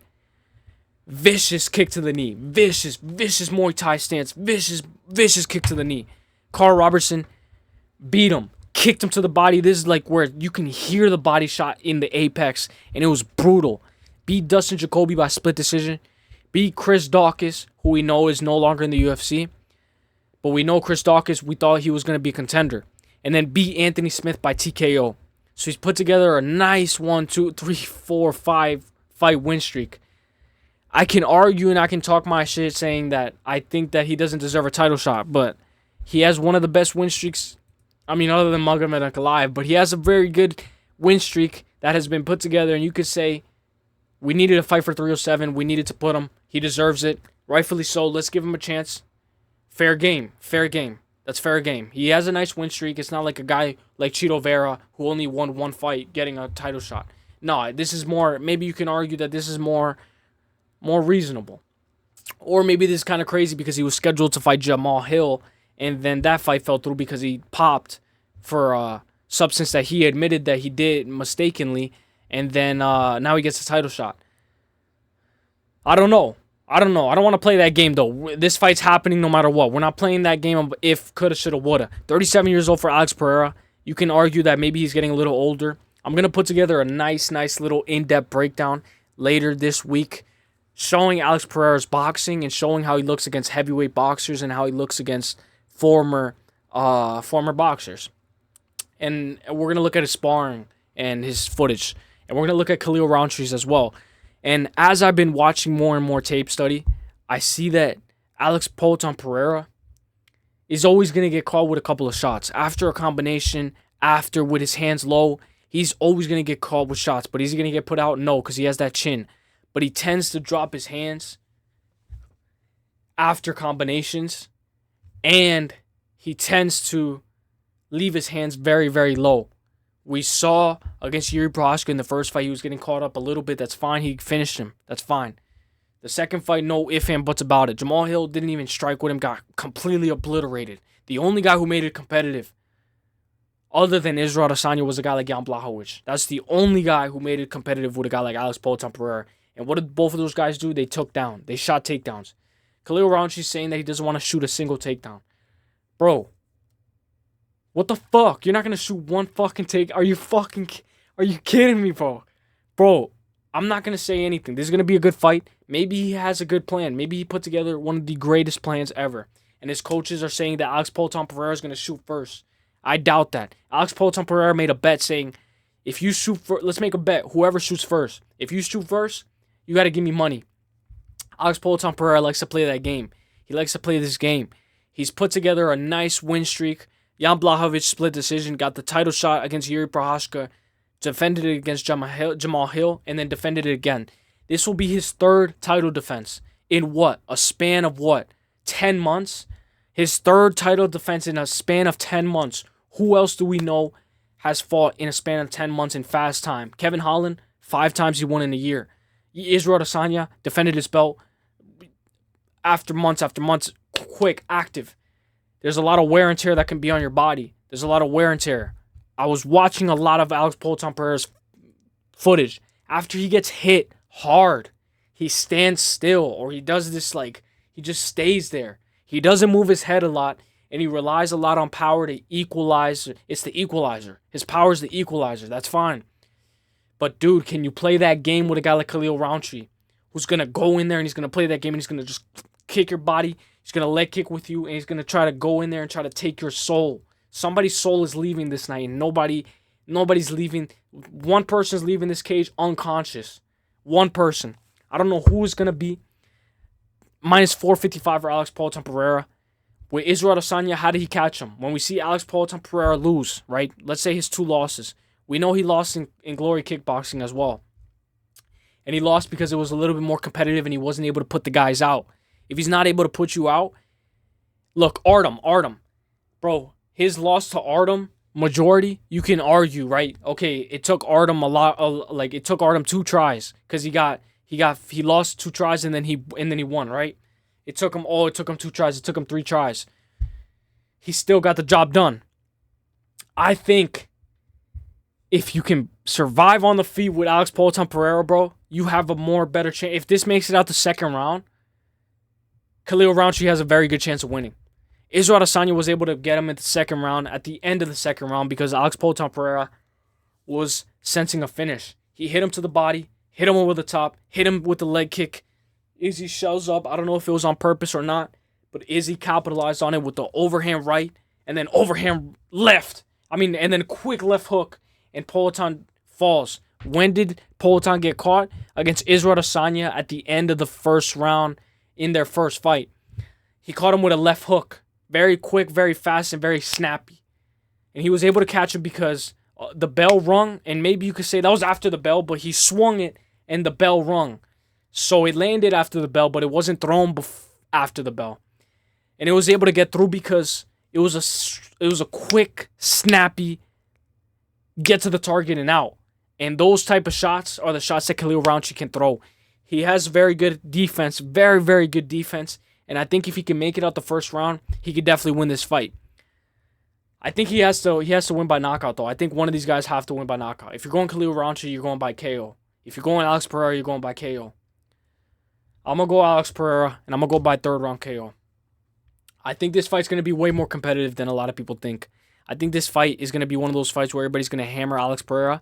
Vicious kick to the knee. Vicious Muay Thai stance. Vicious kick to the knee. Carl Robertson beat him. Kicked him to the body. This is like where you can hear the body shot in the apex. And it was brutal. Beat Dustin Jacoby by split decision. Beat Chris Daukaus, who we know is no longer in the UFC. But we know Chris Daukaus, we thought he was going to be a contender. And then beat Anthony Smith by TKO. So he's put together a nice 1, 2, 3, 4, 5 fight win streak. I can argue and I can talk my shit saying that I think that he doesn't deserve a title shot. But he has one of the best win streaks. I mean, other than Magomed Ankalaev. But he has a very good win streak that has been put together. And you could say, we needed a fight for 307. We needed to put him. He deserves it. Rightfully so. Let's give him a chance. Fair game. That's fair game. He has a nice win streak. It's not like a guy like Chito Vera who only won one fight getting a title shot. No, this is more, maybe you can argue that this is more reasonable. Or maybe this is kind of crazy because he was scheduled to fight Jamal Hill, and then that fight fell through because he popped for a substance that he admitted that he did mistakenly, and then now he gets a title shot. I don't know. I don't want to play that game, though. This fight's happening no matter what. We're not playing that game of if, coulda, shoulda, woulda. 37 years old for Alex Pereira. You can argue that maybe he's getting a little older. I'm going to put together a nice little in-depth breakdown later this week showing Alex Pereira's boxing and showing how he looks against heavyweight boxers and how he looks against former boxers. And we're going to look at his sparring and his footage. And we're going to look at Khalil Rountree's as well. And as I've been watching more and more tape study, I see that Alex Pereira is always going to get caught with a couple of shots. After a combination, after with his hands low, he's always going to get caught with shots. But is he going to get put out? No, because he has that chin. But he tends to drop his hands after combinations. And he tends to leave his hands very, very low. We saw against Yuri Prochazka in the first fight, he was getting caught up a little bit. That's fine. He finished him. That's fine. The second fight, no ifs and buts about it. Jamal Hill didn't even strike with him, got completely obliterated. The only guy who made it competitive, other than Israel Adesanya, was a guy like Jan Blachowicz. That's the only guy who made it competitive with a guy like Alex Pereira. And what did both of those guys do? They took down. They shot takedowns. Khalil Rountree's saying that he doesn't want to shoot a single takedown. Bro, what the fuck? You're not going to shoot one fucking take? Are you kidding me, bro? Bro, I'm not going to say anything. This is going to be a good fight. Maybe he has a good plan. Maybe he put together one of the greatest plans ever. And his coaches are saying that Alex Polton Pereira is going to shoot first. I doubt that. Alex Polton Pereira made a bet saying, if you shoot first, let's make a bet. Whoever shoots first. If you shoot first, you got to give me money. Alex Polton Pereira likes to play that game. He likes to play this game. He's put together a nice win streak. Jan Blachowicz split decision, got the title shot against Yuri Prochazka, defended it against Jamal Hill, and then defended it again. This will be his third title defense in what? A span of what? 10 months? His third title defense in a span of 10 months. Who else do we know has fought in a span of 10 months in fast time? Kevin Holland, 5 times he won in a year. Israel Adesanya defended his belt after months, quick, active. There's a lot of wear and tear that can be on your body. There's a lot of wear and tear. I was watching a lot of Alex Polton Pereira's footage. After he gets hit hard, he stands still, or he does this he just stays there. He doesn't move his head a lot, and he relies a lot on power to equalize. It's the equalizer. His power is the equalizer. That's fine. But, dude, can you play that game with a guy like Khalil Rountree, who's going to go in there and he's going to play that game and he's going to just kick your body. He's going to leg kick with you, and he's going to try to go in there and try to take your soul. Somebody's soul is leaving this night, and nobody's leaving. One person's leaving this cage unconscious. One person. I don't know who it's going to be. Minus 455 for Alex Polton Pereira. With Israel Adesanya, how did he catch him? When we see Alex Polton Pereira lose, right? Let's say his 2 losses. We know he lost in Glory Kickboxing as well. And he lost because it was a little bit more competitive and he wasn't able to put the guys out. If he's not able to put you out, look, Artem. Bro, his loss to Artem, majority, you can argue, right? Okay, it took Artem it took Artem 2 tries because he lost 2 tries and then he won, right? It took him 2 tries, it took him 3 tries. He still got the job done. I think if you can survive on the feet with Alex Polton Pereira, bro, you have a better chance. If this makes it out the second round, Khalil Rountree has a very good chance of winning. Israel Adesanya was able to get him in the second round, at the end of the second round, because Alex Polton Pereira was sensing a finish. He hit him to the body, hit him over the top, hit him with the leg kick. Izzy shells up. I don't know if it was on purpose or not, but Izzy capitalized on it with the overhand right and then overhand left. And then quick left hook, and Polton falls. When did Polton get caught? Against Israel Adesanya at the end of the first round in their first fight. He caught him with a left hook. Very quick, very fast, and very snappy. And he was able to catch him because the bell rung, and maybe you could say that was after the bell, but he swung it and the bell rung. So it landed after the bell, but it wasn't thrown after the bell. And it was able to get through because it was a quick, snappy, get to the target and out. And those type of shots are the shots that Khalil Rountree can throw. He has very good defense, very, very good defense. And I think if he can make it out the first round, he could definitely win this fight. I think he has to win by knockout, though. I think one of these guys have to win by knockout. If you're going Khalil Rountree, you're going by KO. If you're going Alex Pereira, you're going by KO. I'm going to go Alex Pereira, and I'm going to go by third round KO. I think this fight's going to be way more competitive than a lot of people think. I think this fight is going to be one of those fights where everybody's going to hammer Alex Pereira,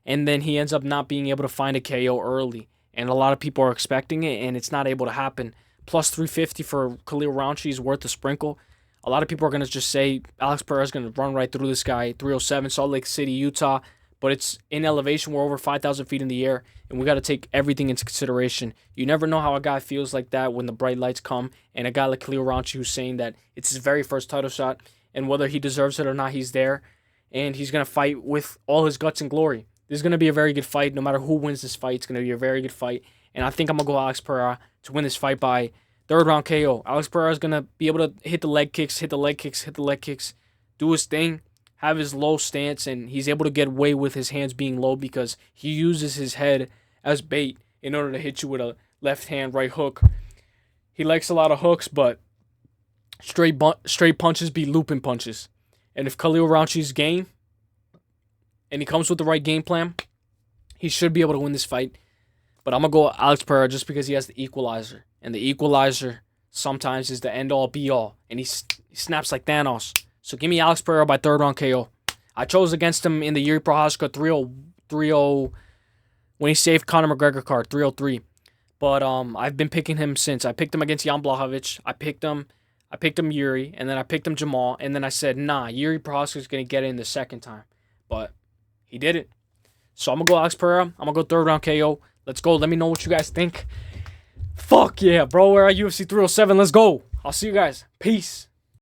and then he ends up not being able to find a KO early. And a lot of people are expecting it, and it's not able to happen. Plus 350 for Khalil Rountree is worth a sprinkle. A lot of people are going to just say Alex Pereira is going to run right through this guy. 307, Salt Lake City, Utah. But it's in elevation. We're over 5,000 feet in the air, and we got to take everything into consideration. You never know how a guy feels like that when the bright lights come, and a guy like Khalil Rountree who's saying that it's his very first title shot, and whether he deserves it or not, he's there, and he's going to fight with all his guts and glory. This is going to be a very good fight. No matter who wins this fight, it's going to be a very good fight. And I think I'm going to go Alex Pereira to win this fight by third round KO. Alex Pereira is going to be able to hit the leg kicks, do his thing, have his low stance, and he's able to get away with his hands being low because he uses his head as bait in order to hit you with a left hand right hook. He likes a lot of hooks, but straight punches be looping punches. And if Khalil Rountree's game, and he comes with the right game plan, he should be able to win this fight. But I'm going to go Alex Pereira just because he has the equalizer. And the equalizer sometimes is the end-all, be-all. And he snaps like Thanos. So give me Alex Pereira by third round KO. I chose against him in the Yuri Prochazka 3-0 when he saved Conor McGregor card, 303. But I've been picking him since. I picked him against Jan Blachowicz. I picked him Yuri, and then I picked him Jamal, and then I said, nah, Yuri Prochazka is going to get it in the second time. But he did it. So I'm going to go Alex Pereira. I'm going to go third round KO. Let's go. Let me know what you guys think. Fuck yeah, bro. We're at UFC 307. Let's go. I'll see you guys. Peace.